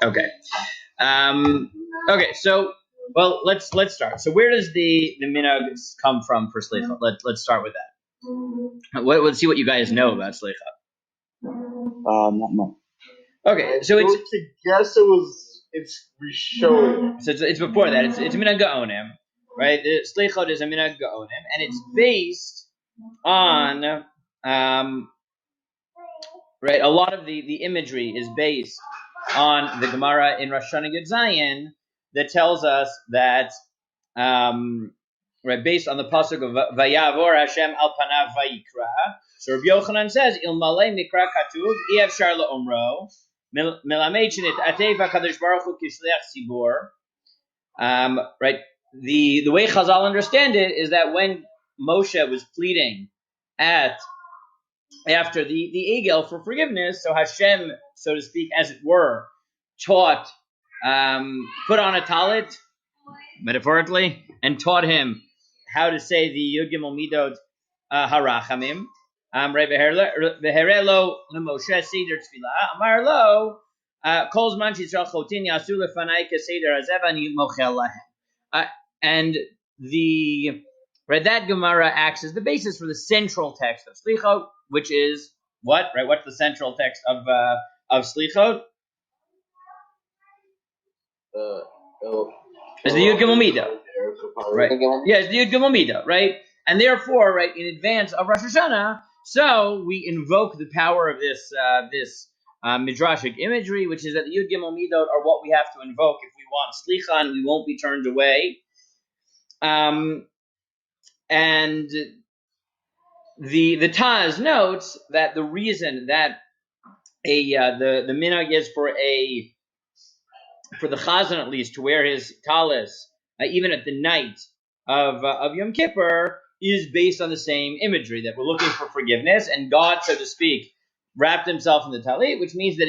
Okay. Okay. So, well, let's start. So, where does the minhag come from for Selichot? Let's start with that. Let's see what you guys know about Selichot. Not much. Okay. So it's. To guess it's Rishon. So it's before that. It's minhag gaonim, right? The Selichot is a minhag gaonim, and it's based on right. A lot of the imagery is based on the Gemara in Rosh Hashanah Yud Zayin that tells us that right, based on the pasuk of Vayavor Hashem al panav vayikra. So Rabbi Yochanan says Ilmalei mikra katuv Efshar laomro melamed shenit atei v'kadosh baruch hu kishliach tzibur. Right. The way Chazal understand it is that when Moshe was pleading after the Egel for forgiveness, so Hashem, so to speak, as it were, taught, put on a talit, metaphorically, and taught him how to say the Yud Gimel Midot Harachamim. Right, v'herelo l'Moshe seder tefillah. Amar lo kol zman sheyisrael chotin yasu lefanai keseder hazev ani mochel lahem. And that Gemara acts as the basis for the central text of Selichot, which is what? Right, what's the central text of Selichot? Is the Yud Gimel Midah, right? Yeah, it's the Yud Gimel Midah, right? And therefore, right, in advance of Rosh Hashanah, so we invoke the power of this midrashic imagery, which is that the Yud Gimel Midot are what we have to invoke if we want Slicha and we won't be turned away. And the Taz notes that the reason that the minhag is for the Chazan at least to wear his talis even at the night of Yom Kippur is based on the same imagery, that we're looking for forgiveness, and God, so to speak, wrapped himself in the talit, which means that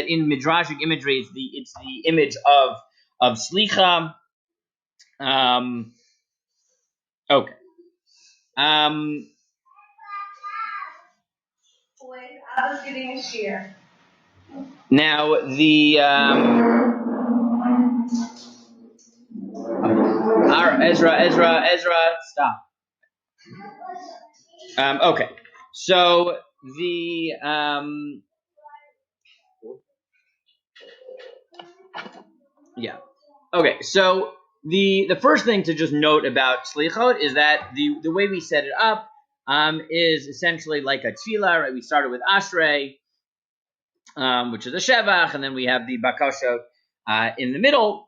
in midrashic imagery it's the image of slicha. Okay. I was getting a share. Now the Ezra, stop. Okay, so the yeah. Okay, so the first thing to just note about Selichot is that the way we set it up is essentially like a tefillah, right? We started with Ashrei, which is a Shevach, and then we have the Bakashot in the middle.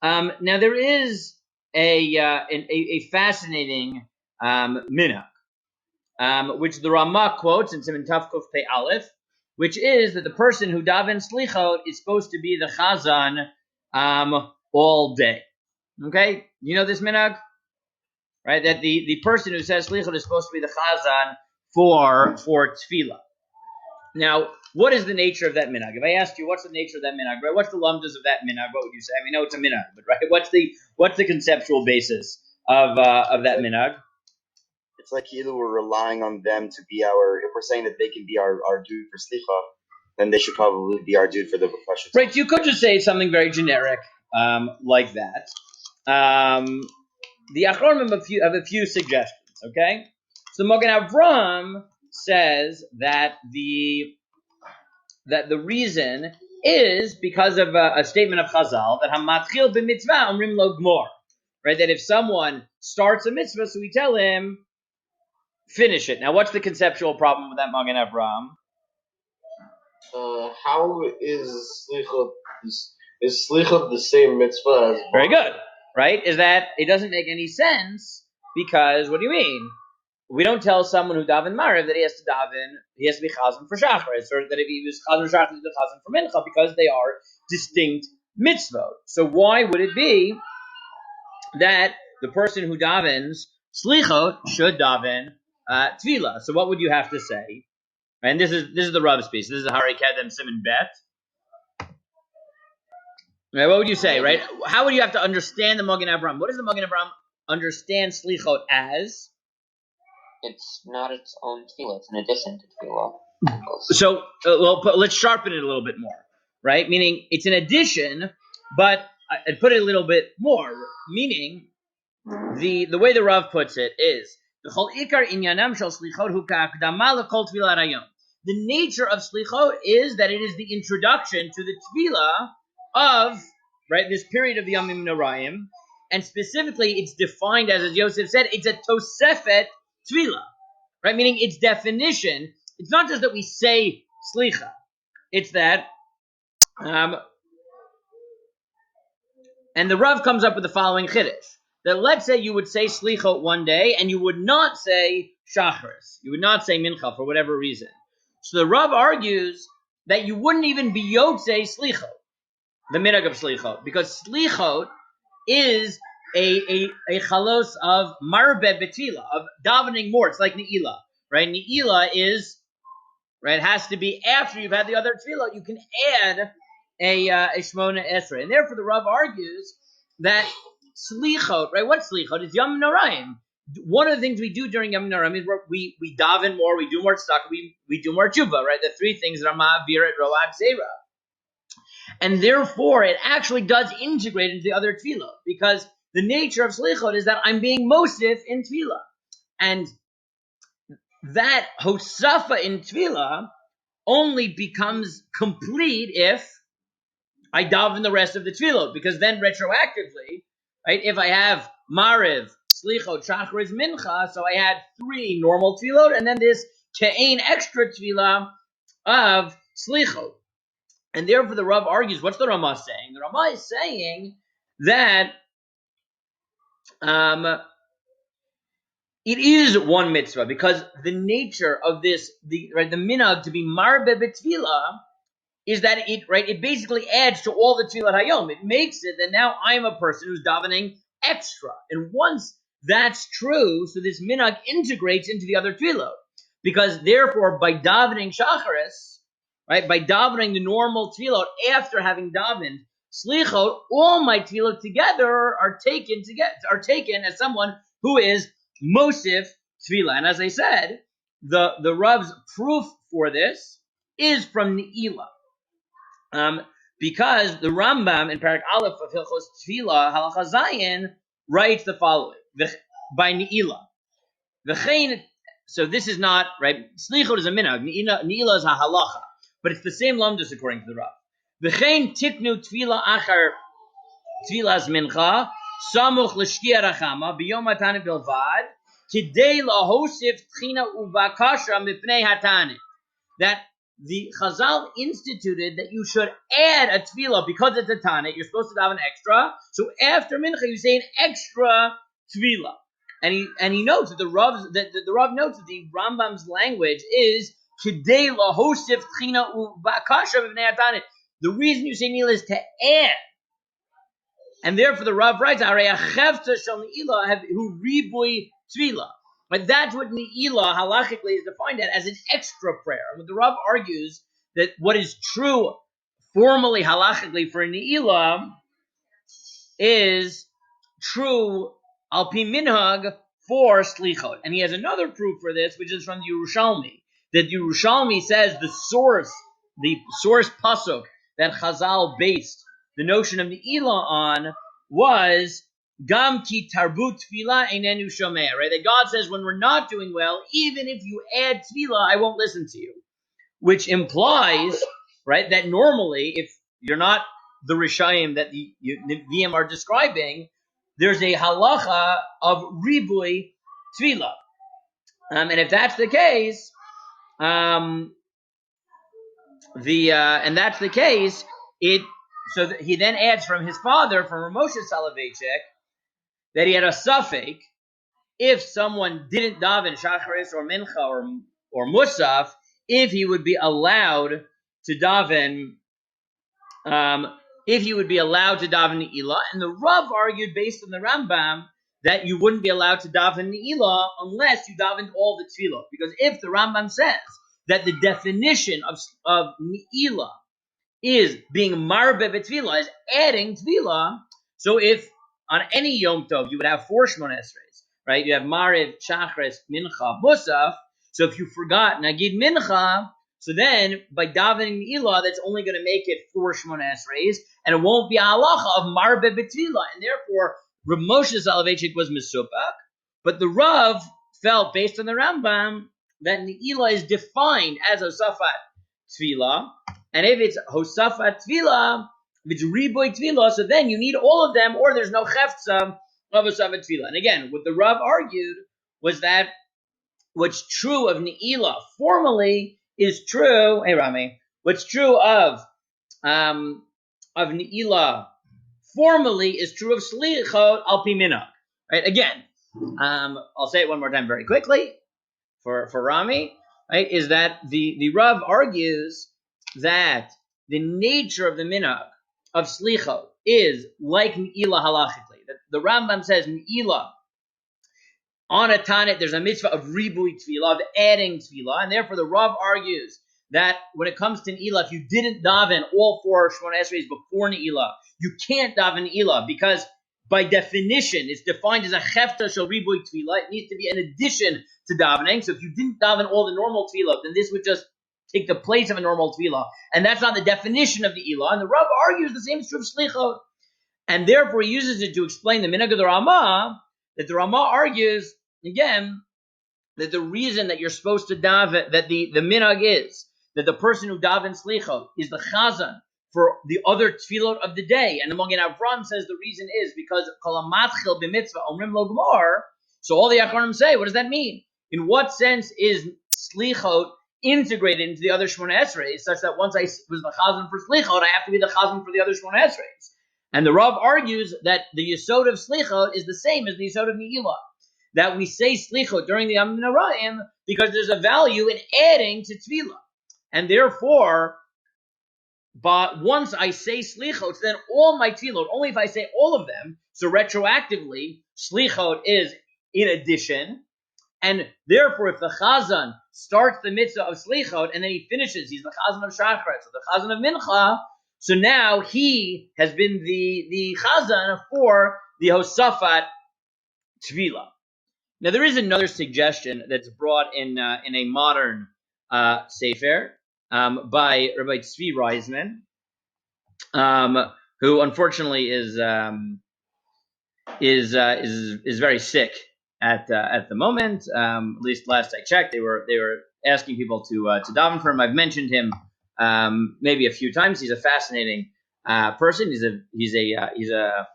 Now there is a fascinating minhag, which the Ramah quotes in Siman Tav Kuf Pei Aleph, which is that the person who davens Selichot is supposed to be the Chazan all day. Okay, you know this minhag, right? That the person who says Selichot is supposed to be the Chazan for tefillah. Now, what is the nature of that minhag? If I asked you, what's the nature of that minhag, right? What's the Lomdus of that minhag? What would you say? I mean, no, it's a minhag, but right, what's the conceptual basis of that minhag? It's like either we're relying on them to be our, if we're saying that they can be our dude for Slicha, then they should probably be our dude for the question. Right, you could just say something very generic like that. The Achronim have a few suggestions, okay? So Magen Avraham says that the reason is because of a statement of Chazal that Hamatchil b'mitzvah omrim lo gmor, right? That if someone starts a mitzvah, so we tell him finish it. Now, what's the conceptual problem with that Magen Avraham? How is Slichot the same mitzvah as Very good, right? Is that it doesn't make any sense because what do you mean? We don't tell someone who daven Mariv that he has to be Chazan for Shacharis, or that if he was Chazan for Shacharis, he's Chazan for Mincha, because they are distinct mitzvot. So why would it be that the person who davens Slichot should daven Tefillah? So what would you have to say? And this is the Rav's piece. This is Hari Kedem Siman Bet. Right, what would you say, right? How would you have to understand the Magen Avraham? What does the Magen Avraham understand Slichot as? It's not its own tefillah. It's an addition to tefillah. So, let's sharpen it a little bit more, right? Meaning it's an addition, but I'd put it a little bit more, meaning the way the Rav puts it is the nature of slichot is that it is the introduction to the tefillah of, right, this period of the Yamim Noraim, and specifically it's defined as Yosef said, it's a tosefet tefillah, right? Meaning its definition, it's not just that we say slicha, it's that, and the Rav comes up with the following chiddush, that let's say you would say slichot one day and you would not say shacharis, you would not say mincha for whatever reason. So the Rav argues that you wouldn't even be yotzei slichot, the minhag of slichot, because slichot is a chalos of marbe betila, of davening more. It's like ne'ilah, right? Ne'ilah is, right, has to be after you've had the other tefillah. You can add a shmona esrei, and therefore the Rav argues that slichot, right? What's slichot? It's Yom Noraim. One of the things we do during Yom Noraim is we daven more, we do more tzedakah, we do more tshuva, right? The three things that are ma'avir, ro'ah, zera. And therefore, it actually does integrate into the other tefillah, because the nature of slichot is that I'm being mosif in tefillah. And that hosafa in tefillah only becomes complete if I daven the rest of the tefillah, because then retroactively, right, if I have mariv, slichot, shacharis, mincha, so I had 3 normal tefillot, and then this ke'ein extra tefillah of slichot. And therefore the Rav argues, what's the Ramah saying? The Ramah is saying that it is one mitzvah, because the nature of this, the minhag to be marbe b'tefillah, is that it basically adds to all the tefillat hayom. It makes it that now I'm a person who's davening extra. And once that's true, so this minhag integrates into the other tefillot. Because therefore, by davening shacharis, right, by davening the normal tefillot after having davened slichot, all my tefillot together are taken as someone who is mosif tefillah. And as I said, the Rav's proof for this is from Ne'ilah. Because the Rambam in Parak Aleph of Hilchos Tefillah Halacha Zayin writes the following by Ne'ilah. So this is not right. Slichot is a minhag. Ne'ilah is a halacha, but it's the same Lomdus according to the Rav. V'chein tiknu tefillah achar tefillas mincha samuch l'shkia rachama b'yom hatanet bilvad kidei lahosif tchina uvakasha mipnei hatanet. That the Chazal instituted that you should add a tefillah because it's a tanit. You're supposed to have an extra. So after mincha, you say an extra tefillah. And he notes that the Rav notes that the Rambam's language is kidei lahosif tchina uvakasha mipnei hatanet. The reason you say nila is to add. And therefore the Rav writes, Arei achevta shel ne'ilah hu ribui tefillah. But that's what Ne'ilah halachically is defined as an extra prayer. And the Rav argues that what is true formally halachically for Ne'ilah is true al pi minhag for slichot. And he has another proof for this, which is from the Yerushalmi. That Yerushalmi says the source pasuk that Chazal based the notion of Ne'ilah on was Gam ki tarbut tefillah einenu shomeh, right? That God says when we're not doing well, even if you add tefillah, I won't listen to you. Which implies, right, that normally if you're not the Rishayim that the Nevi'im are describing, there's a halacha of ribui tefillah. And if that's the case, he then adds from his father, from Ramosha Soloveitchik, that he had a suffix if someone didn't daven shacharis or mincha or musaf, if he would be allowed to daven, Ne'ilah. And the Rav argued based on the Rambam that you wouldn't be allowed to daven Ne'ilah unless you davened all the tefillah. Because if the Rambam says that the definition of Ne'ilah is being marbe b'tefillah, is adding tefillah, so if on any Yom Tov you would have 4 shmona esreis, right? You have mariv, shacharis, mincha, musaf. So if you forgot nagid mincha, So then, by davening Ne'ilah, that's only going to make it 4 Shmona Esreis, and it won't be a halacha of Marbe B'Tfilah. And therefore, Rav Moshe Soloveitchik was Mesupak, but the Rav felt, based on the Rambam, that Ne'ilah is defined as Hosafat Tfilah, and if it's Hosafat Tfilah, if it's Riboy Tfilah, so then you need all of them, or there's no Chefza of Hosafat Tfilah. And again, what the Rav argued was that what's true of Ne'ilah formally is true. Hey Rami, what's true of Ne'ilah formally is true of Selichot al pi minhag. Right? Again, I'll say it one more time very quickly for Rami. Right? Is that the Rav argues that the nature of the minhag of Selichot is like Ne'ilah halachically. The Rambam says Ne'ilah, on a Tanit, there's a mitzvah of ribui tefillah, of adding tefillah, and therefore the Rav argues that when it comes to Ne'ilah, if you didn't daven all 4 Shmona Esreis before Ne'ilah, you can't daven Ne'ilah, because by definition, it's defined as a chefta shel ribui tefillah. It needs to be an addition to davening. So if you didn't daven all the normal tefillah, then this would just take the place of a normal tefillah, and that's not the definition of Ne'ilah. And the Rav argues the same is true of Selichot, and therefore he uses it to explain the minhag of the Ramah, that the Ramah argues, again, that the reason that you're supposed to daven, that the minhag is, that the person who davens Selichot is the chazan for the other tefillot of the day. And the Magen Avraham says the reason is because kol hamatchil b'mitzvah omrim lo gemor. So all the Achronim say, what does that mean? In what sense is Selichot integrated into the other Shmona Esreis, such that once I was the chazan for Selichot, I have to be the chazan for the other Shmona Esreis? And the Rav argues that the Yesod of Selichot is the same as the Yesod of Ne'ilah, that we say Selichot during the Yom Noraim because there's a value in adding to Tefillah. And therefore, but once I say Selichot, then all my Tefillot, only if I say all of them, so retroactively, Selichot is in addition. And therefore, if the Chazan starts the mitzvah of Selichot and then he finishes, he's the Chazan of Shacharis, or the Chazan of Mincha, so now he has been the Chazan for the Hosafat Tefillah. Now, there is another suggestion that's brought in a modern sefer by Rabbi Tzvi Reisman, who unfortunately is very sick at the moment. At least last I checked, they were asking people to daven for him. I've mentioned him maybe a few times. He's a fascinating person. He's a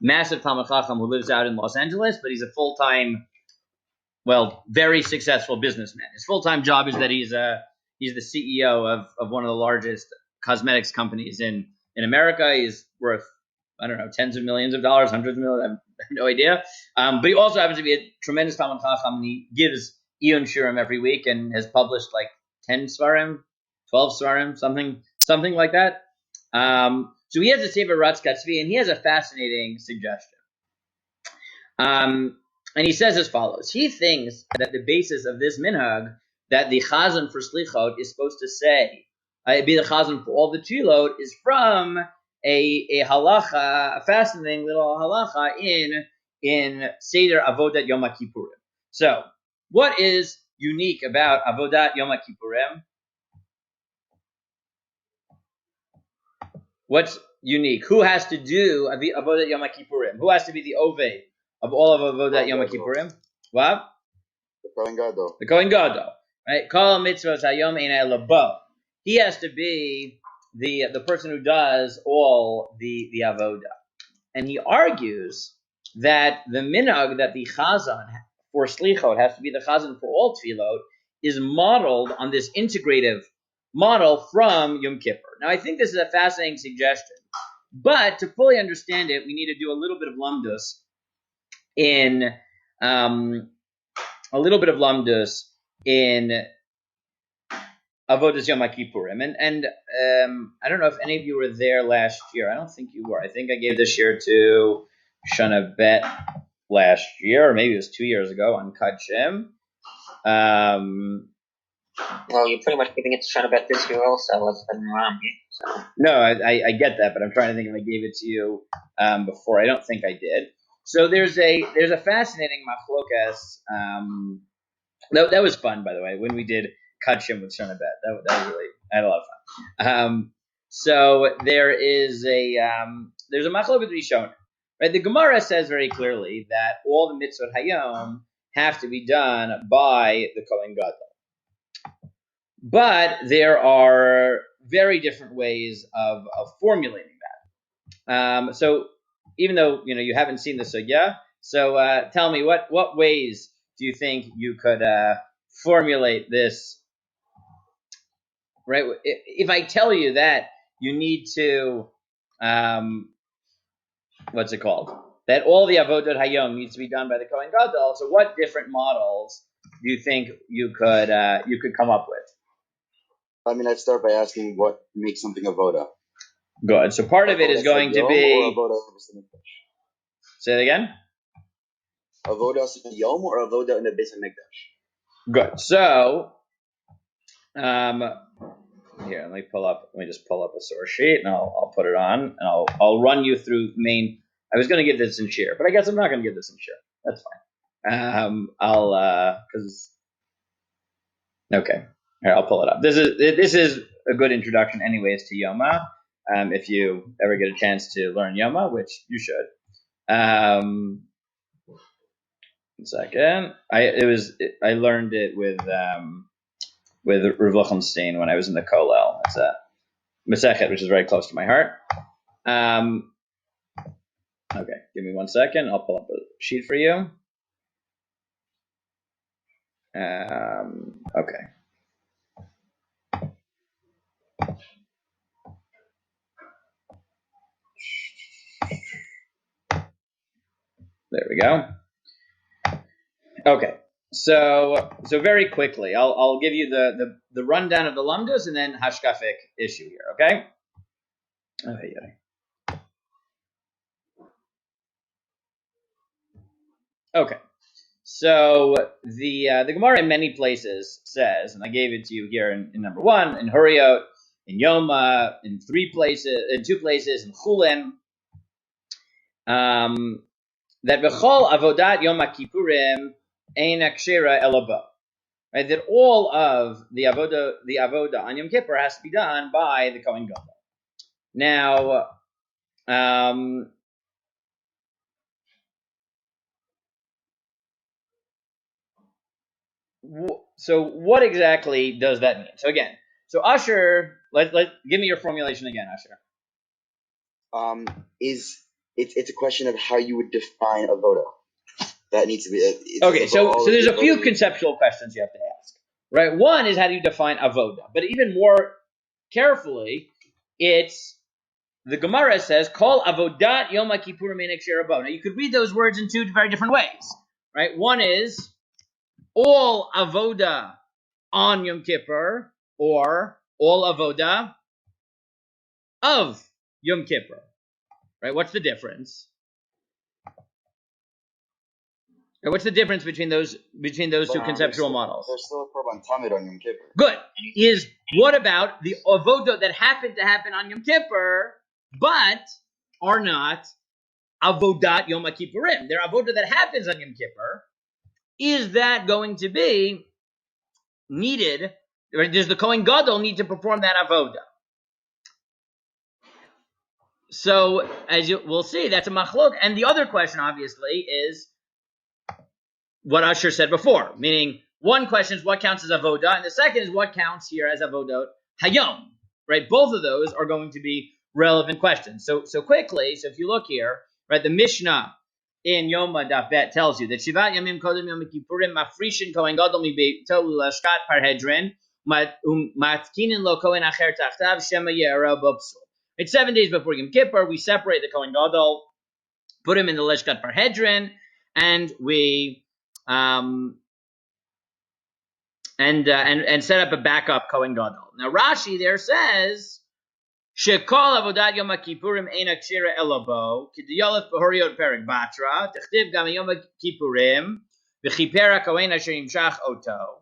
massive Talmid Chacham who lives out in Los Angeles, but he's a full-time, very successful businessman. His full-time job is that he's the CEO of one of the largest cosmetics companies in America. He's worth, I don't know, tens of millions of dollars, hundreds of millions, I have no idea. But he also happens to be a tremendous Talmid Chacham, and he gives Iyun Shirim every week and has published like 10 Svarim, 12 Svarim, something like that. So he has a Sefer Ratz Katzvi, and he has a fascinating suggestion. And he says as follows. He thinks that the basis of this minhag, that the chazan for Selichot is supposed to say, be the chazan for all the tefillot, is from a halacha, a fascinating little halacha in Seder Avodat Yom Kippurim. So, what is unique about Avodat Yom Kippurim? What's unique? Who has to do Avodat Yom Kippurim? Who has to be the Oved of all of Avodat Yom Kippurim? What? The Kohen Gadol. The Kohen Gadol. Right? Kol mitzvos hayom einay labo. He has to be the person who does all the avodah. And he argues that the minhag, that the chazan for Selichot has to be the chazan for all tefillot, is modeled on this integrative model from Yom Kippur. Now, I think this is a fascinating suggestion, but to fully understand it, we need to do a little bit of Lomdus in Avodas Yom Kippurim. And I don't know if any of you were there last year. I don't think you were. I think I gave this year to Shana Bet last year, or maybe it was 2 years ago on Kachim. Well, you're pretty much giving it to Shana Bet this year also. It's been around here. So. No, I get that, but I'm trying to think if I gave it to you before. I don't think I did. So there's a fascinating machlokas. That was fun, by the way, when we did kachim with Shana Bet. That was really, I had a lot of fun. So there is there's a machlokes Rishonim, right? The Gemara says very clearly that all the mitzvot hayom have to be done by the Kohen Gadol. But there are very different ways of formulating that. So even though you haven't seen the sugya, so tell me what ways do you think you could formulate this? Right? If I tell you that you need to, what's it called? That all the avodat hayom needs to be done by the Kohen Gadol. So what different models do you think you could come up with? I mean, I'd start by asking what makes something avoda. Good. So part of it is going to be. Say it again. Avoda yom or avoda in the Beis Hamikdash. Good. So, here, let me just pull up a source sheet, and I'll put it on, and I'll run you through main. I was going to give this in share, but I guess I'm not going to give this in share. That's fine. Okay. Here, I'll pull it up. This is a good introduction, anyways, to Yoma. If you ever get a chance to learn Yoma, which you should. 1 second. I learned it with Rav Lichtenstein when I was in the Kollel. It's a Masechet, which is very close to my heart. Okay, give me 1 second. I'll pull up a sheet for you. Okay. There we go. Okay. So very quickly, I'll give you the rundown of the Lomdus and then hashkafic issue here. Okay. Okay. So the Gemara in many places says, and I gave it to you here in number 1, in Hurriot, in Yoma, in 2 places, in Chulin, that v'chol avodat Yom Kippurim ein akshera elabo. Right, that all of the avoda on Yom Kippur has to be done by the Kohen Gadol. Now, so what exactly does that mean? So again, Usher, let give me your formulation again, Usher. It's a question of how you would define avoda. That needs to be okay. So there's a few conceptual questions you have to ask. Right. One is, how do you define avoda? But even more carefully, it's the Gemara says, "Kol avodat Yom Kippurim ein akshera elabo." Now you could read those words in 2 very different ways. Right. One is all avoda on Yom Kippur, or all avoda of Yom Kippur. Right? What's the difference? Right, what's the difference between those 2 conceptual models? There's still a korban tamid on Yom Kippur. Good. Is what about the avoda that happened to happen on Yom Kippur, but are not avodat Yom Kippurim? They're avoda that happens on Yom Kippur. Is that going to be needed? Or does the Kohen Gadol need to perform that avoda? So, as you will see, that's a machlok. And the other question, obviously, is what Usher said before. Meaning, one question is what counts as avoda, and the second is what counts here as avodot hayom. Right? Both of those are going to be relevant questions. So quickly, so if you look here, right, the Mishnah in Yoma Daf Bet tells you that Shivat Yamim Kodem Yom Kippurim Mafrishin Kohen Gadol Mibeito Lashkat Parhedrin Matkinin Lo Kohen Acher Tachtav Shema Ye'era Bopsul. It's 7 days before Yom Kippur. We separate the Kohen Gadol, put him in the Lashkat Parhedrin, and we and set up a backup Kohen Gadol. Now Rashi there says Shekol avodat Yom Kippurim ein akshera elabo k'diyalef b'horiot perek batra techtiv gam Yom Kippurim v'chiper hakohen asher yimshach oto.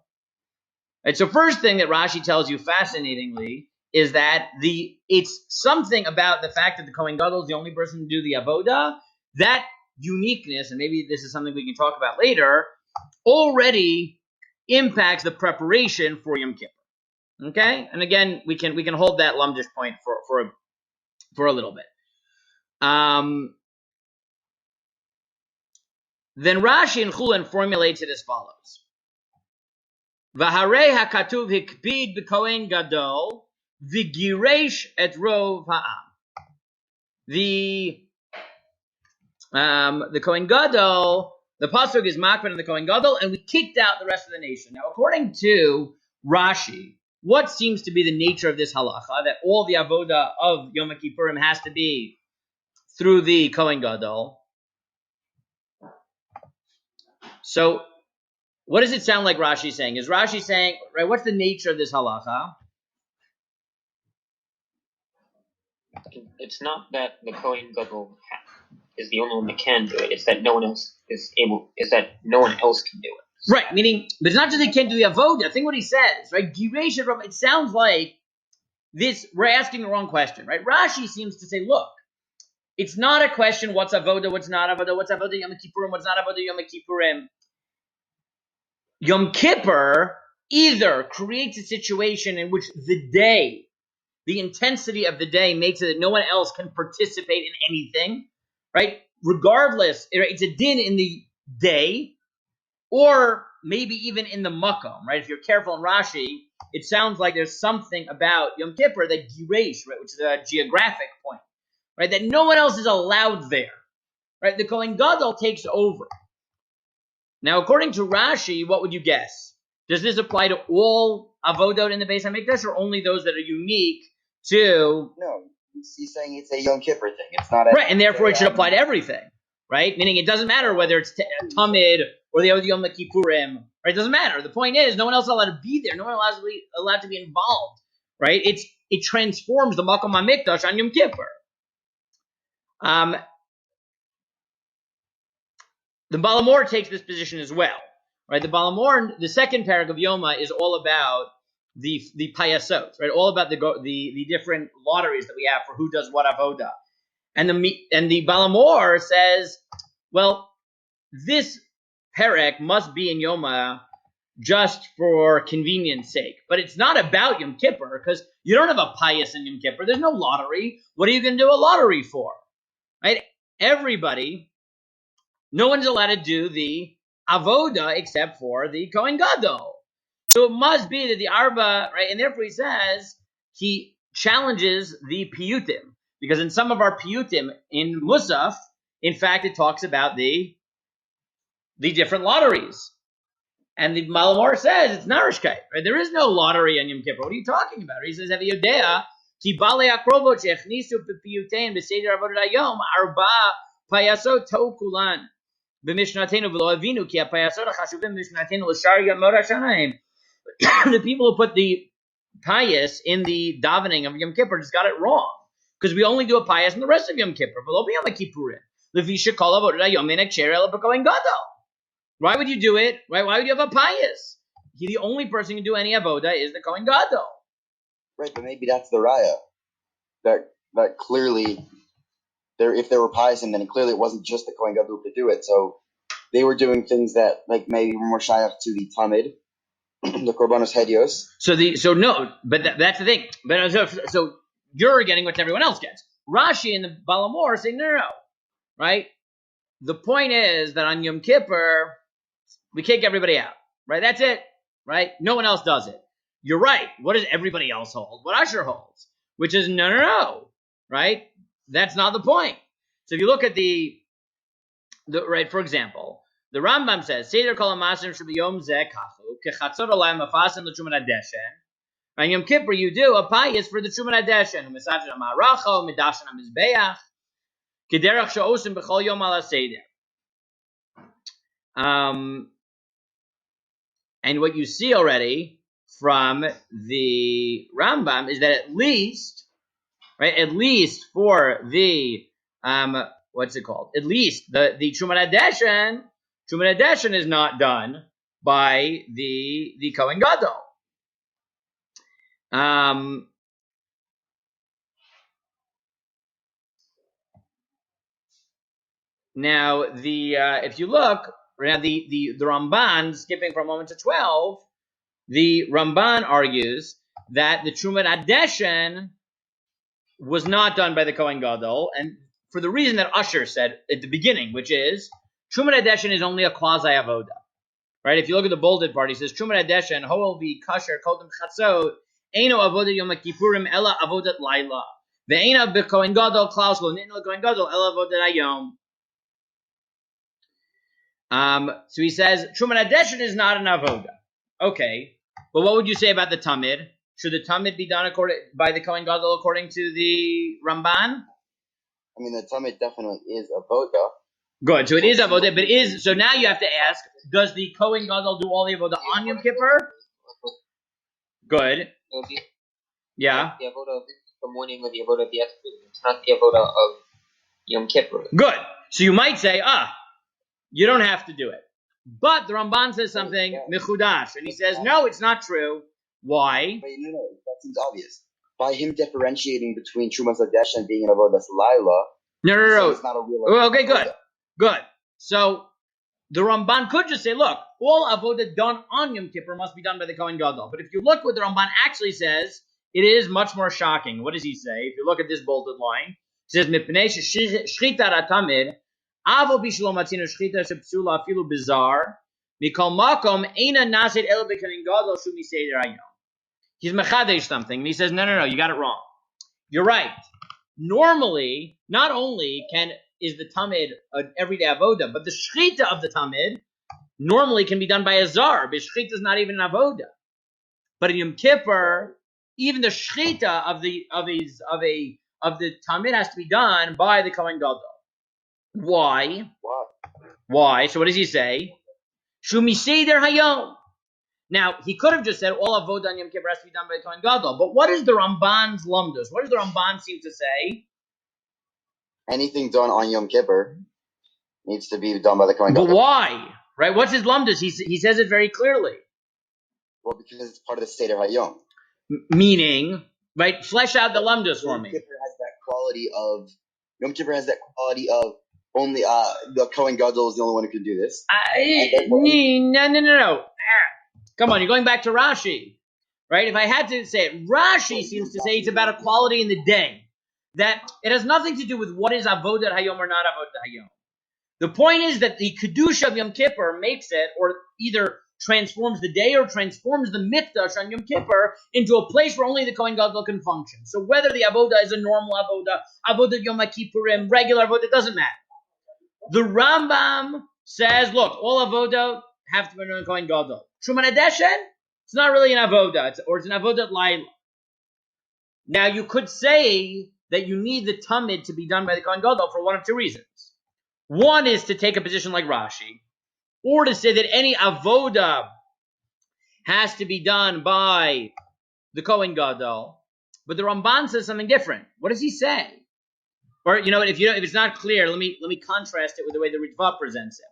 And so first thing that Rashi tells you, fascinatingly, is that it's something about the fact that the Kohen Gadol is the only person to do the avoda. That uniqueness, and maybe this is something we can talk about later, already impacts the preparation for Yom Kippur. Okay, and again, we can hold that Lomdus point for a little bit. Then Rashi and Chulin formulates it as follows: V'harei hakatuv hikpid b'kohen gadol v'giresh et rov ha'am. The Kohen Gadol, the pasuk is makban of the Kohen Gadol, and we kicked out the rest of the nation. Now, according to Rashi, what seems to be the nature of this halacha, that all the avoda of Yom Kippurim has to be through the Kohen Gadol? So, what does it sound like Rashi saying? Is Rashi saying, right, what's the nature of this halacha? It's not that the Kohen Gadol is the only one that can do it. It's that no one else is able. Is that no one else can do it. Right, meaning, but it's not just they can't do the avoda. Think what he says, right? It sounds like this. We're asking the wrong question, right? Rashi seems to say, look, it's not a question what's avoda, what's not avoda, what's avoda Yom Kippurim, what's not avoda Yom Kippurim. Yom Kippur either creates a situation in which the intensity of the day makes it that no one else can participate in anything, right? Regardless, it's a din in the day, or maybe even in the makom, right? If you're careful in Rashi, it sounds like there's something about Yom Kippur, that giresh, right, which is a geographic point, right, that no one else is allowed there, right? The Kohen Gadol takes over. Now, according to Rashi, what would you guess? Does this apply to all avodot in the Beis HaMikdash, or only those that are unique to? No, he's saying it's a Yom Kippur thing. It's not right, and therefore it should apply to everything, right? Meaning it doesn't matter whether it's Tamid or the Yom Kippurim, right? It doesn't matter. The point is, no one else is allowed to be there. No one else is allowed to be involved, right? It transforms the Makom HaMikdash on Yom Kippur. The Balamor takes this position as well, right? The Balamor, the second parak of Yoma, is all about the payasot, right? All about the different lotteries that we have for who does what avoda, and the Balamor says, well, this parak must be in Yoma just for convenience sake, but it's not about Yom Kippur, because you don't have a payas in Yom Kippur. There's no lottery. What are you going to do a lottery for, right? No one's allowed to do the avoda except for the Kohen Gadol. So it must be that the Arba, right? And therefore he says, he challenges the piyutim, because in some of our piyutim in Musaf, in fact, it talks about the different lotteries. And the Malamor says it's narishkeit, right? There is no lottery on Yom Kippur. What are you talking about? He says, Aviyodea, ki bale akrovot shechnisu piyutein b'seder avodat hayom arba payasot to kulan. The people who put the payas in the davening of Yom Kippur just got it wrong, because we only do a payas in the rest of Yom Kippur. Why would you do it? Why would you have a payas? The only person who can do any avoda is the Kohen Gadol. Right, but maybe that's the raya. That clearly, if there were payas, then clearly it wasn't just the Kohen Gadol who could do it. So they were doing things that maybe were more shayach to the tamid, the korbanos hedios. That's the thing. But so you're getting what everyone else gets. Rashi and the Balamor are saying no, right? The point is that on Yom Kippur we kick everybody out, right? That's it, right? No one else does it. You're right. What does everybody else hold? What Asher holds, which is no, right? That's not the point. So if you look at the right, for example, the Rambam says, Seder kol ha'masim shebiyom zeh kachu, kechatzot olayim afasim l'trumat hadeshen. On Yom Kippur, you do a payas for the trumat hadeshen, u'misajin ha'maracho, midashen ha'mizbeach, kederach she'osim b'chol yom ala seder. And what you see already from the Rambam is that at least for the what's it called? At least the Trumat Hadeshen is not done by the Kohen Gadol. Now if you look, Now the Ramban, skipping for a moment to 12, the Ramban argues that the Trumat Adeshen was not done by the Kohen Gadol, and for the reason that Usher said at the beginning, which is Trumat Adeshen is only a quasi avoda. Right? If you look at the bolded part, he says Trumat Adeshen hoel vi kasher kodem chatzot eino avoda yom kippurim ela avodat laila ve'ena b'Kohen Gadol klaus lo nitno Kohen Gadol ela avodat hayom. So he says Trumat Adeshen is not an avoda. Okay, but what would you say about the Tamid? Should the Tamid be done by the Kohen Gadol according to the Ramban? I mean, the Tamid definitely is avoda. Good. So it is avoda, but so now you have to ask: does the Kohen Gadol do all the avoda on Yom Kippur? Good. Yeah. The avoda of the morning or the avoda of the afternoon. It's not the avoda of Yom Kippur. Good. So you might say, you don't have to do it. But the Ramban says something mechudash, and he says, no, it's not true. Why? But no, that seems obvious. By him differentiating between Trumas Adeshen and being an avodas laila. No. It's not a real okay, good. So the Ramban could just say, look, all avodah done on Yom Kippur must be done by the Kohen Gadol. But if you look what the Ramban actually says, it is much more shocking. What does he say? If you look at this bolded line, he says, "Mipnei shechita ratamid avo bishlo matzino shechita shepsula afilu bizar mikol makom eina nasid el b'Kohen Gadol shu miseder hayom." He's mechadesh something, and he says, no, you got it wrong. You're right. Normally, not only is the Tamid an everyday avoda, but the shechita of the Tamid normally can be done by a zar. But shechita is not even an avoda. But in Yom Kippur, even the shechita of the Tamid has to be done by the Kohen Gadol. Why? So what does he say? Shu miseder hayom. Now, he could have just said all avodah on Yom Kippur has to be done by the Kohen Gadol. But what is the Ramban's Lomdus? What does the Ramban seem to say? Anything done on Yom Kippur needs to be done by the Kohen Gadol. But why? Right? What's his Lomdus? He says it very clearly. Well, because it's part of the Seder Hayom. Meaning, right? Flesh out the Lomdus for me. Yom Kippur has that quality of only the Kohen Gadol is the only one who can do this. No. Come on, you're going back to Rashi, right? If I had to say it, Rashi seems to say it's about a quality in the day. That it has nothing to do with what is avodat hayom or not avodat hayom. The point is that the kedusha of Yom Kippur makes it, or either transforms the day or transforms the mikdash on Yom Kippur into a place where only the Kohen Gadol can function. So whether the avodah is a normal avodah Yom Kippurim, regular avodah, it doesn't matter. The Rambam says, look, all avodah have to be done Kohen Gadol. Trumat Adeshen, it's not really an avodah, it's an avodah laila. Now you could say that you need the Tamid to be done by the Kohen Gadol for one of two reasons. One is to take a position like Rashi, or to say that any avodah has to be done by the Kohen Gadol. But the Ramban says something different. What does he say? Or if it's not clear, let me contrast it with the way the Ritva presents it.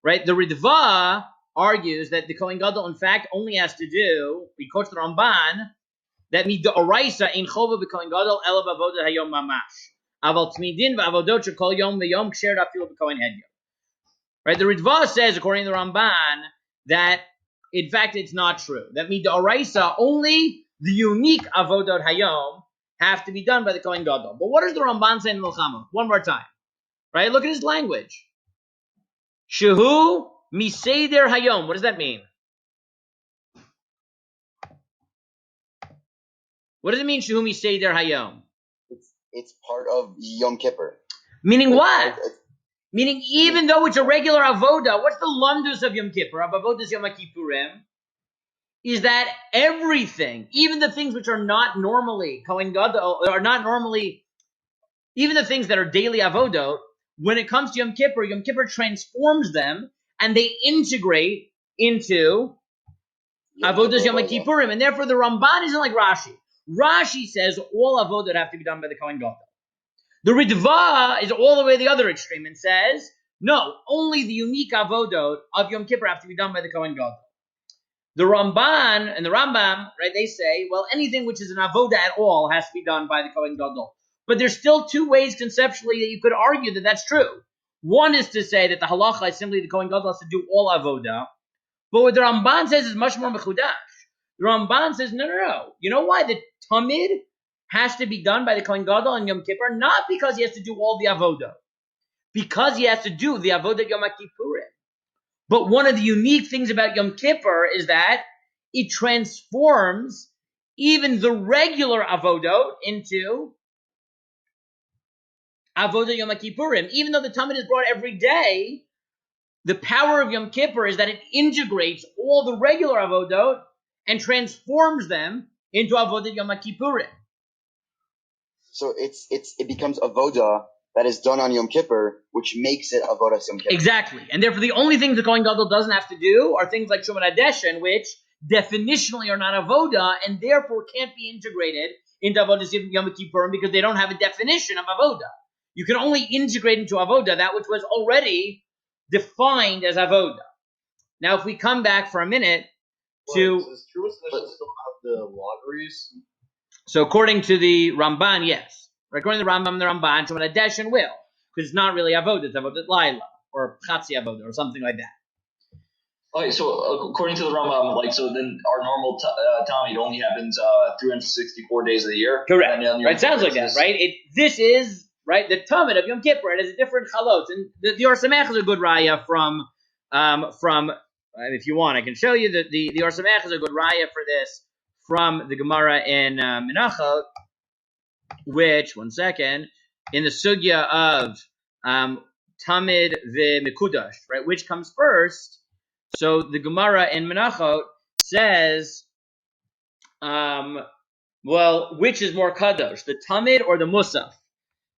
Right? The Ritva argues that the Kohen Gadol, in fact, only has to do. We quote the Ramban that the oraisa in chova b'Kohen Gadol ela b'avodah hayom mamash. Aval tmidin v'avodot shekol yom v'yom ksher afilu b'Kohen Hedyon. Right? The Ritva says, according to the Ramban, that in fact it's not true. That the oraisa only the unique avodot hayom have to be done by the Kohen Gadol. But what does the Ramban say in Milchama? One more time. Right? Look at his language. Shehu miseder hayom. What does that mean? What does it mean, Shehu miseder hayom? It's part of Yom Kippur. Meaning what? Meaning even though it's a regular avoda, what's the Lomdus of Yom Kippur, of avodas Yom Kippurim? Is that everything, even the things which are not normally Kohen Gadol, are not normally, even the things that are daily avodot, when it comes to Yom Kippur transforms them and they integrate into avodas Yom Kippurim, and therefore the Ramban isn't like Rashi. Rashi says all avodot have to be done by the Kohen Gadol. The Ritva is all the way the other extreme and says, no, only the unique avodot of Yom Kippur have to be done by the Kohen Gadol. The Ramban and the Rambam, right, they say, well, anything which is an avodah at all has to be done by the Kohen Gadol. But there's still two ways conceptually that you could argue that that's true. One is to say that the halacha is simply the Kohen Gadol has to do all avoda, but what the Ramban says is much more mechudash. The Ramban says, no. You know why the tamid has to be done by the Kohen Gadol on Yom Kippur? Not because he has to do all the avoda, because he has to do the avodah Yom Kippurim. But one of the unique things about Yom Kippur is that it transforms even the regular avodot into avodah Yom Kippurim. Even though the tamid is brought every day, the power of Yom Kippur is that it integrates all the regular avodot and transforms them into avodah Yom Kippurim. So it becomes avoda that is done on Yom Kippur, which makes it avodah Yom Kippur. Exactly, and therefore the only things the Kohen Gadol doesn't have to do are things like Shuman Hadeshen, which definitionally are not avoda and therefore can't be integrated into avodah Yom Kippurim because they don't have a definition of avoda. You can only integrate into avoda that which was already defined as avoda. Now, if we come back for a minute to... Does Jewish still have the lotteries? So according to the Ramban, yes. According to the Rambam and the Ramban, Shuman Hadeshen will. Because it's not really avoda, it's avodah laila, or chatzi avoda, or something like that. Okay, so according to the Rambam, so then our normal Tommy, it only happens 364 days of the year? Correct. Right, sounds like that, right? This is... Right, the Tamid of Yom Kippur, it has a different chalot, and the Or Samech is a good raya from if you want, I can show you that the Or Samech is a good raya for this from the Gemara in Menachot, which in the sugya of Tamid v'Mekudash, right, which comes first. So the Gemara in Menachot says, which is more kadosh, the Tamid or the Musaf?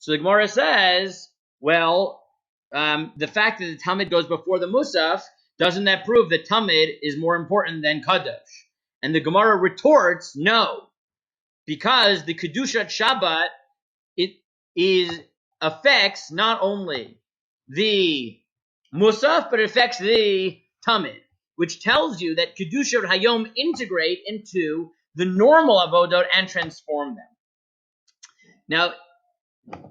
So the Gemara says, the fact that the Tamid goes before the Musaf, doesn't that prove that Tamid is more important than Kadosh? And the Gemara retorts, no, because the Kedushat Shabbat, affects not only the Musaf, but it affects the Tamid, which tells you that Kedushat Hayom integrate into the normal Avodot and transform them. Now,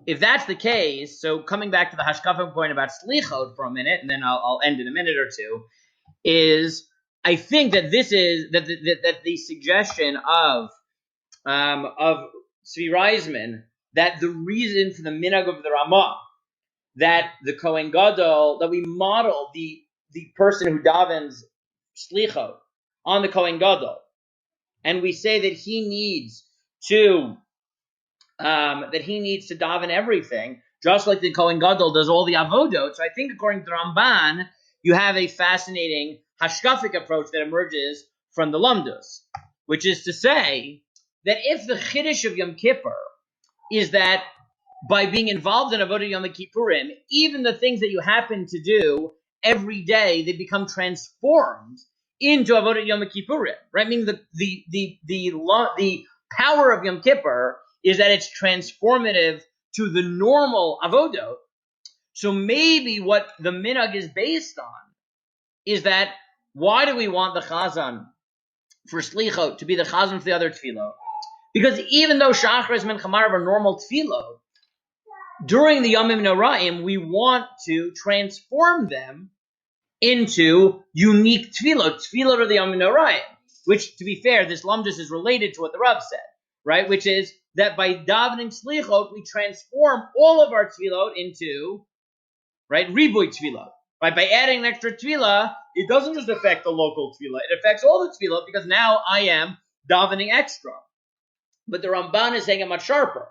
if that's the case, so coming back to the hashkafa point about Selichot for a minute, and then I'll end in a minute or two, is I think that this is that the suggestion of Tzvi Reisman that the reason for the minhag of the Ramah, that the Kohen Gadol, that we model the person who davens Selichot on the Kohen Gadol, and we say that he needs to daven everything, just like the Kohen Gadol does all the avodot. So I think according to Ramban, you have a fascinating hashkafic approach that emerges from the Lomdus, which is to say that if the chiddush of Yom Kippur is that by being involved in avodah Yom Kippurim, even the things that you happen to do every day, they become transformed into avodah Yom Kippurim, right? Meaning the power of Yom Kippur is that it's transformative to the normal avodot. So maybe what the minhag is based on is that why do we want the chazan for Selichot to be the chazan for the other tefillot? Because even though Shachris and Chamarav are normal tefillot, during the Yomim Noraim, we want to transform them into unique tefillot of the Yomim Noraim, which, to be fair, this Lomdus is related to what the Rav said, right? Which is that by davening Selichot, we transform all of our tefillot into, right, ribuy tefillot. Right? By adding an extra tefillah, it doesn't just affect the local tefillah, it affects all the tefillot, because now I am davening extra. But the Ramban is saying it much sharper,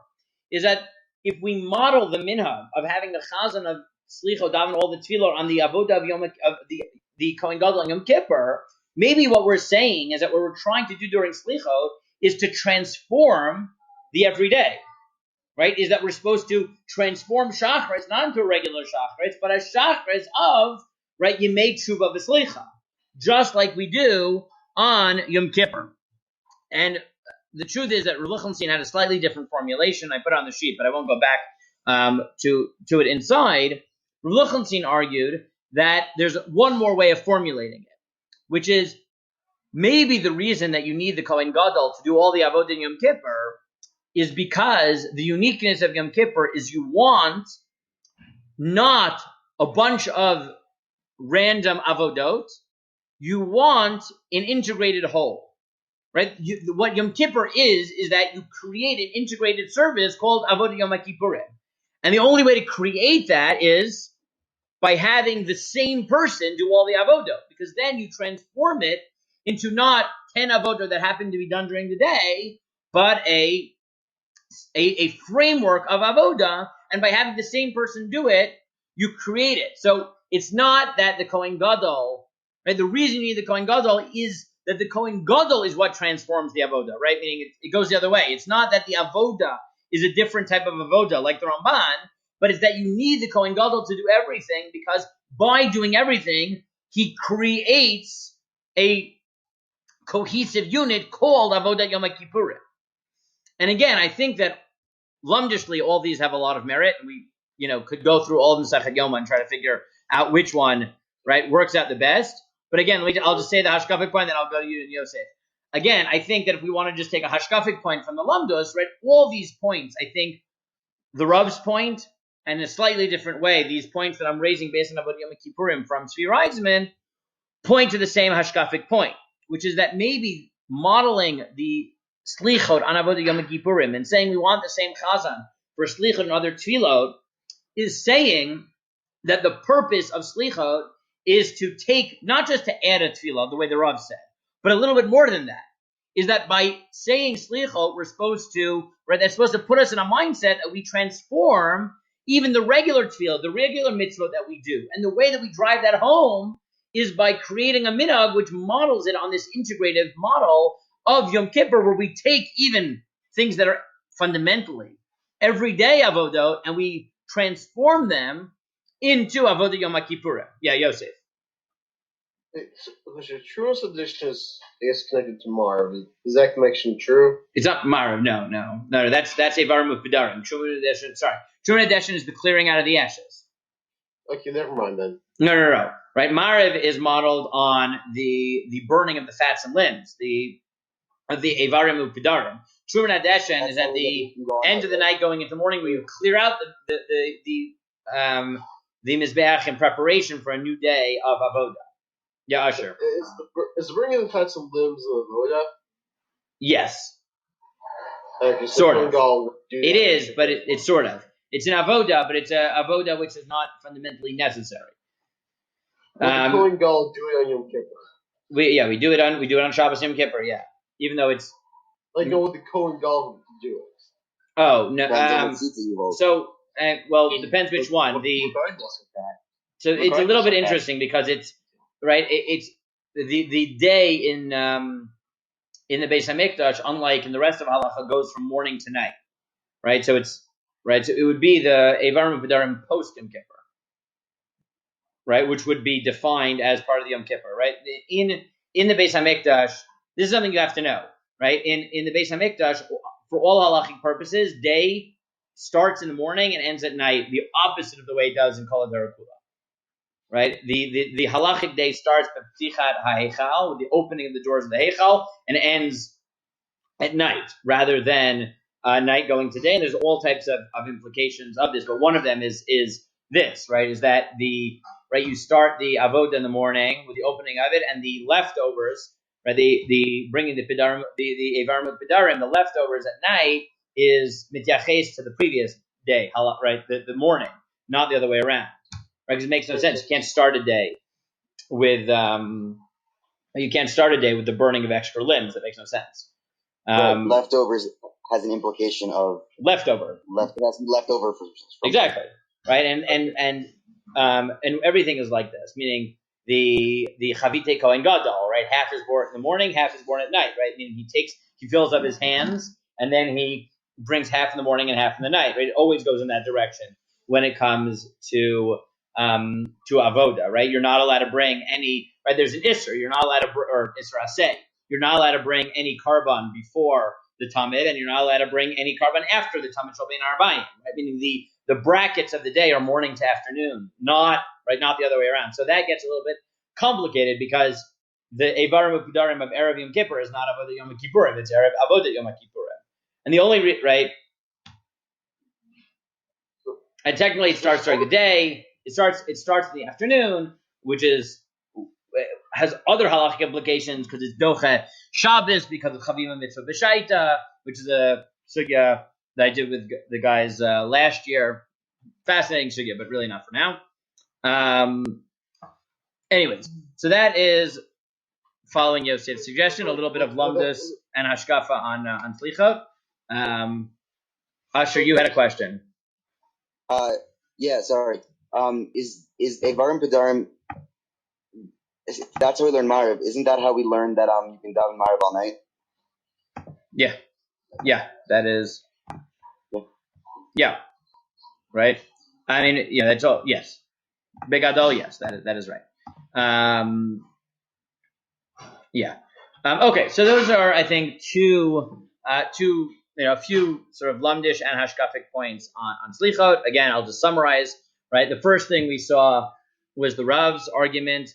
is that if we model the minhag of having the chazan of Selichot daven all the tefillot on the avodah of the Kohen Gadol on Yom Kippur, maybe what we're saying is that what we're trying to do during Selichot is to transform the everyday, right? Is that we're supposed to transform Shachris not into a regular Shachris, but a Shachris of, right, Yemei Tshuva V'Slicha, just like we do on Yom Kippur. And the truth is that Rav Lichtenstein had a slightly different formulation. I put it on the sheet, but I won't go back to it inside. Rav Lichtenstein argued that there's one more way of formulating it, which is maybe the reason that you need the Kohen Gadol to do all the Avodah in Yom Kippur is because the uniqueness of Yom Kippur is you want not a bunch of random avodot. You want an integrated whole, right? What Yom Kippur is that you create an integrated service called Avodah Yom Kippurim. And the only way to create that is by having the same person do all the avodah, because then you transform it into not 10 avodah that happen to be done during the day, but a framework of avodah, and by having the same person do it, you create it. So it's not that the Kohen Gadol, right? The reason you need the Kohen Gadol is that the Kohen Gadol is what transforms the avodah, right? Meaning it goes the other way. It's not that the avodah is a different type of avodah like the Ramban, but it's that you need the Kohen Gadol to do everything, because by doing everything, he creates a cohesive unit called Avodah Yom Kippurim. And again, I think that Lomdusly, all these have a lot of merit, and we, could go through all of them Masechet Yoma and try to figure out which one, right, works out the best. But again, I'll just say the hashkafic point, then I'll go to you and Yosef. Again, I think that if we want to just take a hashkafic point from the Lomdus, right, all these points, I think the Rav's point, and in a slightly different way, these points that I'm raising based on Avodah Yom Kippurim from Tzvi Reisman point to the same hashkafic point, which is that maybe modeling the Selichot on Avodah Yom Kippurim and saying we want the same chazan for Selichot and other tefillot is saying that the purpose of Selichot is to take, not just to add a tefillah, the way the Rav said, but a little bit more than that. Is that by saying Selichot, we're supposed to, right, that's supposed to put us in a mindset that we transform even the regular tefillah, the regular mitzvot that we do. And the way that we drive that home is by creating a minhag which models it on this integrative model of Yom Kippur, where we take even things that are fundamentally everyday avodah and we transform them into avodah Yom Kippurim. Yeah, Yosef. The truest edition is, I guess, connected to Marv. Is that connection true? It's not Marav. No. That's Avarim of Bedarim. Truma Adeshin is the clearing out of the ashes. Okay, never mind then. No. Right, Marav is modeled on the burning of the fats and limbs, the Avarim of Bedarim. Truma Adeshin is at the end of the night, going into the morning, where you clear out the mizbeach in preparation for a new day of avodah. Yeah, Usher. Is the bringing the fats and limbs of avodah? Yes. Sort of. It is, but it's sort of. It's an avodah, but it's a avodah which is not fundamentally necessary. What the Kohen Gadol do it on Yom Kippur? We do it on Shabbos Yom Kippur. Yeah, even though it's what the Kohen Gadol do it. Oh no. It depends which one. So it's a little bit interesting because it's right. It's the day in the Beis Hamikdash, unlike in the rest of Halacha, goes from morning to night, right? So it's right. So it would be the Eivarim V'Darim post Yom Kippur, right? Which would be defined as part of the Yom Kippur, right? In the Beis Hamikdash, this is something you have to know, right? In the Beis Hamikdash, for all halachic purposes, day starts in the morning and ends at night, the opposite of the way it does in Kol HaDor Kula. Right, the halachic day starts with Ptichat HaHeichal, with the opening of the doors of the Heichal, and ends at night rather than night going to day. And there's all types of implications of this, but one of them is this, right? Is that you start the avodah in the morning with the opening of it, and the leftovers, right? The bringing the pidarim, the Eivarim Pidarim, the leftovers at night is mityaches to the previous day, right? The morning, not the other way around. Right, because it makes no sense. You can't start a day with the burning of extra limbs. That makes no sense. Leftovers has an implication of leftover. Leftover for exactly right, and everything is like this. Meaning the Chavite Kohen Gadol, right? Half is born in the morning, half is born at night, right? Meaning he fills up his hands, and then he brings half in the morning and half in the night. Right? It always goes in that direction when it comes to avoda, right? You're not allowed to bring any, right? There's an isser. You're not allowed to, or isser aseh. You're not allowed to bring any carbon before the tamid, and you're not allowed to bring any carbon after the tamid shall be in arbayim. Right? Meaning the brackets of the day are morning to afternoon, not the other way around. So that gets a little bit complicated because the Eivarim of Pudarim of Erev Yom Kippur is not Avodah Yom Kippurim. It's Erev Avodah Yom Kippurim, and the only right. And technically, it starts during the day. It starts in the afternoon, which has other halachic implications because it's doche Shabbos because of Chavima Mitzvah B'Shaita, which is a sugya that I did with the guys last year. Fascinating sugya, but really not for now. Anyways, so that is following Yosef's suggestion, a little bit of Lomdus and Hashkafa on Selichot. Asher, you had a question. Yeah, sorry. Is Evarim Pedarim? That's how we learn Mariv. Isn't that how we learned that you can daven Mariv all night? Yeah, that is. Yeah, right. I mean, yeah, that's all. Yes, Begadol. Yes, that is right. Yeah. Okay, so those are, I think, two, a few sort of Lomdish and Hashkafic points on Selichot. Again, I'll just summarize. Right, the first thing we saw was the Rav's argument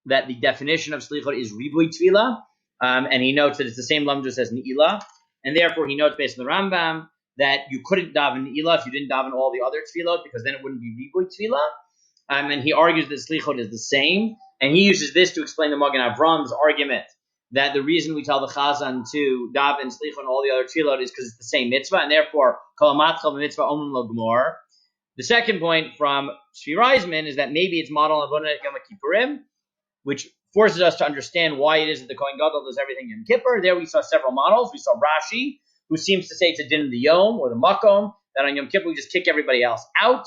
that the definition of Selichot is Ribui Tefillah, and he notes that it's the same Lomdus as Ne'ilah, and therefore he notes based on the Rambam that you couldn't daven Ne'ilah if you didn't daven all the other Tefillot, because then it wouldn't be Ribui Tefillah. And he argues that Selichot is the same, and he uses this to explain the Magen Avram's argument that the reason we tell the Chazan to daven Selichot and all the other Tefillot is because it's the same mitzvah, and therefore Kol Matchal Mitzvah Omrim Lo Gmor. The second point from Shvi Reisman is that maybe it's model on Avodat Yom Kippurim, which forces us to understand why it is that the Kohen Gadol does everything in Kippur. There we saw several models. We saw Rashi, who seems to say it's a din of the Yom or the Makom, that on Yom Kippur we just kick everybody else out.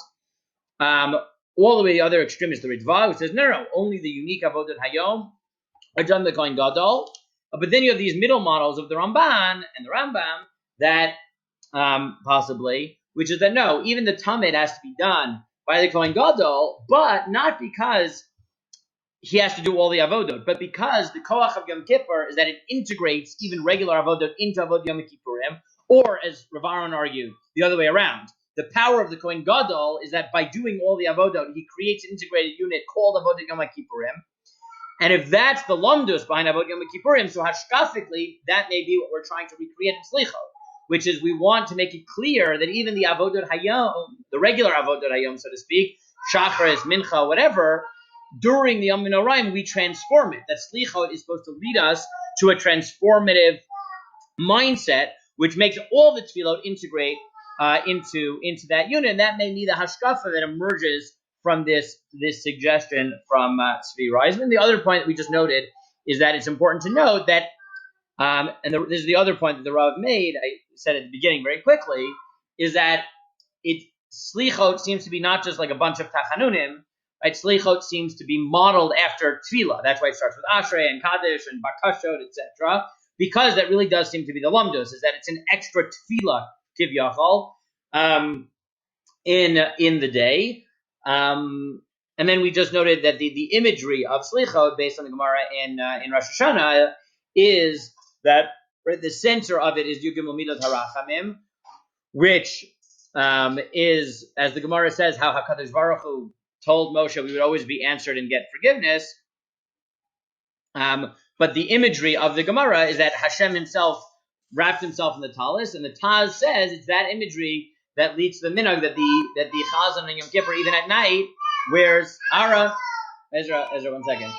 All the way the other extreme is the Ritva, who says, no, only the unique Avodat Hayom are done the Kohen Gadol. But then you have these middle models of the Ramban and the Rambam that possibly, which is that no, even the Tamid has to be done by the Kohen Gadol, but not because he has to do all the Avodot, but because the Koach of Yom Kippur is that it integrates even regular Avodot into Avod Yom Kippurim, or as Rav Aaron argued, the other way around. The power of the Kohen Gadol is that by doing all the Avodot, he creates an integrated unit called Avod Yom Kippurim. And if that's the Lomdus behind Avod Yom Kippurim, so hashkafically, that may be what we're trying to recreate in Selichot, which is we want to make it clear that even the Avodot Hayom, the regular Avodot Hayom, so to speak, Shachris, Mincha, whatever, during the Yom Noraim, we transform it. That Selichot is supposed to lead us to a transformative mindset, which makes all the Tefillot integrate into that unit. And that may be the hashkafa that emerges from this suggestion from Tzvi Reisman. The other point that we just noted is that it's important to note that, this is the other point that the Rav made, I said at the beginning very quickly, is that Selichot seems to be not just like a bunch of tachanunim, right? Selichot seems to be modeled after Tefillah. That's why it starts with Ashrei and Kaddish and Bakashot, etc. Because that really does seem to be the Lomdus, is that it's an extra Tefillah, Kivyachol, in the day. And then we just noted that the imagery of Selichot, based on the Gemara in Rosh Hashanah, is that the center of it is Yugim Lamidot Harachamim, which is, as the Gemara says, how HaKadosh Baruch Hu told Moshe we would always be answered and get forgiveness. But the imagery of the Gemara is that Hashem himself wrapped himself in the talis, and the Taz says it's that imagery that leads to the minhag that the Chazan on Yom Kippur, even at night, wears Ezra 1 second,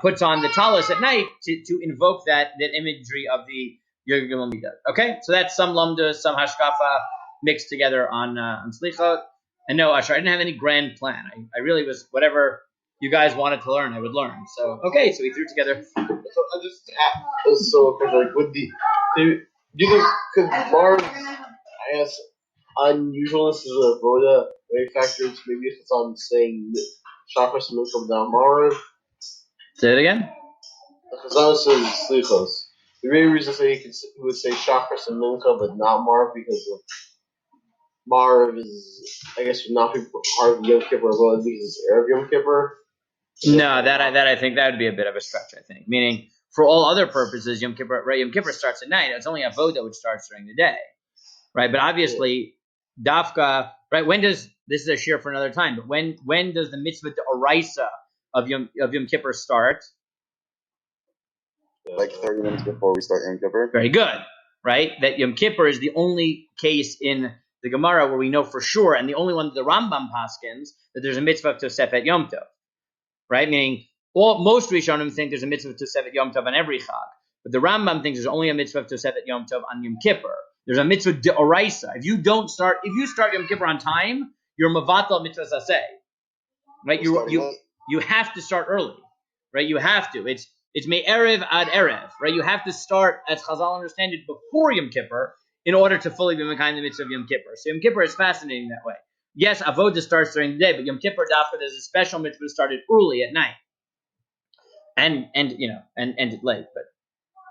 puts on the talis at night to invoke that imagery of the Yom Midah. Okay, so that's some Lomdus, some Hashkafa mixed together on Selichot. And no, Asher, I didn't have any grand plan. I really was whatever you guys wanted to learn, I would learn. So okay, so we threw together. So I just like with the do you think could Marv, I guess, unusualness is a Voda way factor into maybe if it's on saying Shachar and Mincha down Marv? Say it again. Because I was saying Selichos. The main reason he would say Shachar and Mincha but not Marv because of Marv is, I guess, would not be part of Yom Kippur because it's Erev Yom Kippur. No, that I think that would be a bit of a stretch. I think, meaning for all other purposes, Yom Kippur starts at night. It's only Avoda which starts during the day, right? But obviously, Dafka, right? When does this is a share for another time? But when does the mitzvah d'oraisa of Yom Kippur start? Like 30 minutes before we start Yom Kippur. Very good, right? That Yom Kippur is the only case in the Gemara where we know for sure, and the only one that the Rambam paskins, that there's a mitzvah of Tosefet Yom Tov, right? Meaning, most Rishonim think there's a mitzvah of Tosefet Yom Tov on every Chag, but the Rambam thinks there's only a mitzvah of Tosefet Yom Tov on Yom Kippur. There's a mitzvah deoraisa. If you start Yom Kippur on time, you're mavatal mitzvah saseh, right? You have to start early, right? You have to. It's me'erev ad erev, right? You have to start, as Chazal understand it, before Yom Kippur in order to fully be mekayim the mitzvah of Yom Kippur. So Yom Kippur is fascinating that way. Yes, avodah starts during the day, but Yom Kippur dafka, there's a special mitzvah that started early at night, and ended late. But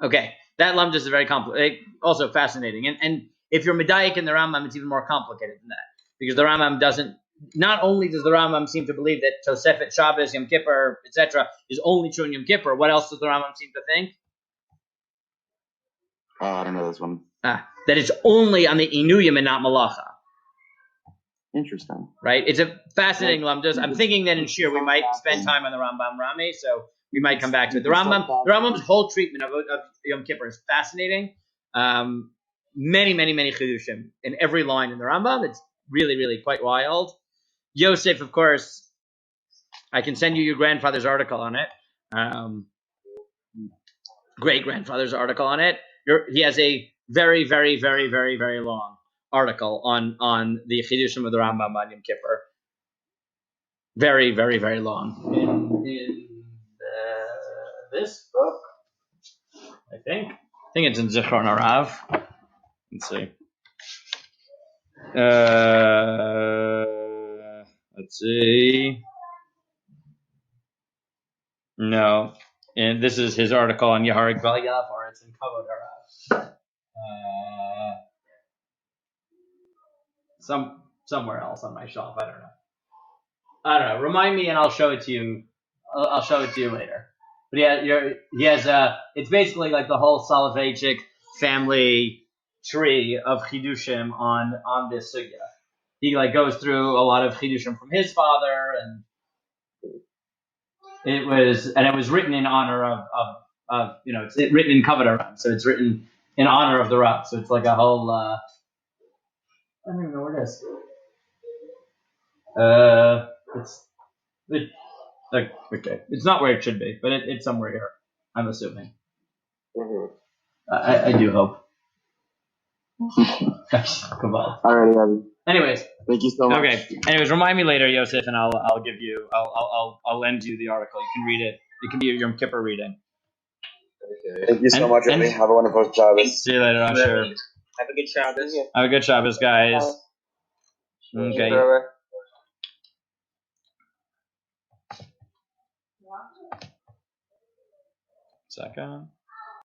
okay, that Lomdus is very complicated, also fascinating. And if you're medayik in the Rambam, it's even more complicated than that, because the Rambam doesn't. Not only does the Rambam seem to believe that Tosefet Shabbos, Yom Kippur, etc., is only true in Yom Kippur, what else does the Rambam seem to think? I don't know this one. That it's only on the Inuyim and not Malacha. Interesting. Right? It's a fascinating Lomdus. I'm thinking that in Shir we might spend time on the Rambam Rami, so we might come back to it. The Rambam's whole treatment of Yom Kippur is fascinating. Many chidushim in every line in the Rambam. It's really quite wild. Yosef, of course, I can send you your grandfather's article on it. Great grandfather's article on it. He has a very long article on the chidushim of the Rambam on Yom Kippur. Very long. In this book, I think it's in Zichron Harav. Let's see. Let's see. No, and this is his article on Yaharik V'Yav, or it's in Kavod Harav. Somewhere else on my shelf. I don't know. Remind me, and I'll show it to you. I'll show it to you later. But he has it's basically like the whole Soloveitchik family tree of chidushim on this sugya. He goes through a lot of chidushim from his father, and it was written in honor of it's written in Kavod Harav, so it's written in honor of the Rav. So it's like a whole I don't even know where it is. It's not where it should be, but it's somewhere here, I'm assuming. Mm-hmm. I do hope. Come on. Alrighty, Anyways, thank you so much. Okay. Anyways, remind me later, Yosef, and I'll give you. I'll lend you the article. You can read it. It can be your Yom Kippur reading. Okay. Thank you so much, Ray. Have a wonderful Shabbos. See you later, I'm sure. Have a good Shabbos. Have a good Shabbos, guys. Okay. Second.